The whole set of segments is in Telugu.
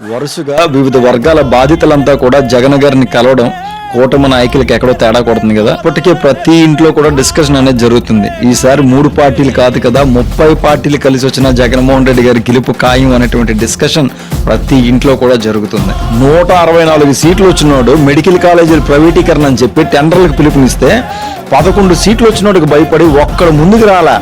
వరుసగా వివిధ వర్గాల బాధితులంతా కూడా జగన్ గారిని కలవడం కూటమి నాయకులకి ఎక్కడో తేడా కొడుతుంది కదా. ఇప్పటికే ప్రతి ఇంట్లో కూడా డిస్కషన్ అనేది జరుగుతుంది. ఈసారి 3 పార్టీలు కాదు కదా 30 పార్టీలు కలిసి వచ్చిన జగన్మోహన్ రెడ్డి గారి గెలుపు ఖాయం అనేటువంటి డిస్కషన్ ప్రతి ఇంట్లో కూడా జరుగుతుంది. 164 సీట్లు వచ్చినోడు మెడికల్ కాలేజీల ప్రైవేటీకరణ అని చెప్పి టెండర్లకు పిలుపునిస్తే 11 సీట్లు వచ్చినోడికి భయపడి ఒక్కడు ముందుకు రాలా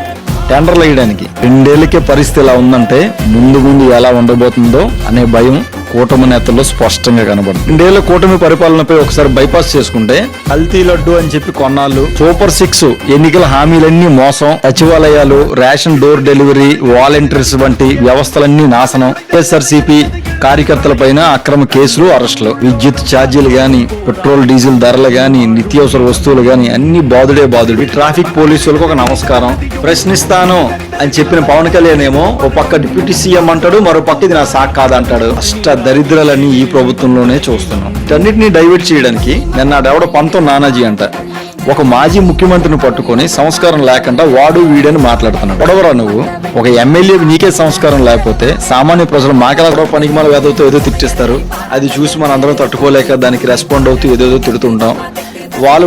టెండర్లు వేయడానికి. 2 ఏళ్లకే పరిస్థితి ఎలా ఉందంటే ముందు ఎలా ఉండబోతుందో అనే భయం కూటమి నేతల్లో స్పష్టంగా కనబడుతుంది. 2 ఏళ్ల కూటమి పరిపాలనపై ఒకసారి బైపాస్ చేసుకుంటే కల్తీ లడ్డు అని చెప్పి కొన్నాళ్ళు, సూపర్ 6 ఎన్నికల హామీలన్నీ మోసం, సచివాలయాలు, రేషన్ డోర్ డెలివరీ, వాలంటీర్స్ వంటి వ్యవస్థలన్నీ నాశనం, వైఎస్ఆర్సీపీ కార్యకర్తల పైన అక్రమ కేసులు, అరెస్టులు, విద్యుత్ ఛార్జీలు గాని, పెట్రోల్ డీజిల్ ధరలు గాని, నిత్యావసర వస్తువులు గాని అన్ని బాదుడే. ట్రాఫిక్ పోలీసులకు ఒక నమస్కారం. ప్రశ్నిస్తాను అని చెప్పిన పవన్ కళ్యాణ్ ఏమో ఓ పక్క డిప్యూటీ సీఎం అంటాడు, మరో పక్క ఇది నా సాక్ కాదంటాడు. అష్ట దరిద్రాలన్నీ ఈ ప్రభుత్వంలోనే చూస్తున్నాం. వీటన్నిటిని డైవర్ట్ చేయడానికి నిన్నాడెవడో పంతం నానాజీ అంట ఒక మాజీ ముఖ్యమంత్రిని పట్టుకొని సంస్కారం లేకుండా వాడు వీడని మాట్లాడుతున్నాడు. గొడవరా నువ్వు? ఒక ఎమ్మెల్యే నీకే సంస్కారం లేకపోతే సామాన్య ప్రజలు మాకలా పనికి మన వేదవుతో ఏదో తిట్టిస్తారు. అది చూసి మన అందరం తట్టుకోలేక దానికి రెస్పాండ్ అవుతూ ఏదేదో తిడుతుంటాం.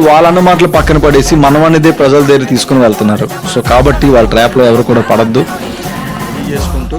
వాళ్ళన్న మాటలు పక్కన పడేసి మనం అనేది ప్రజల దగ్గర తీసుకుని వెళ్తున్నారు. సో కాబట్టి వాళ్ళ ట్రాప్ లో ఎవరు కూడా పడద్దు చేసుకుంటూ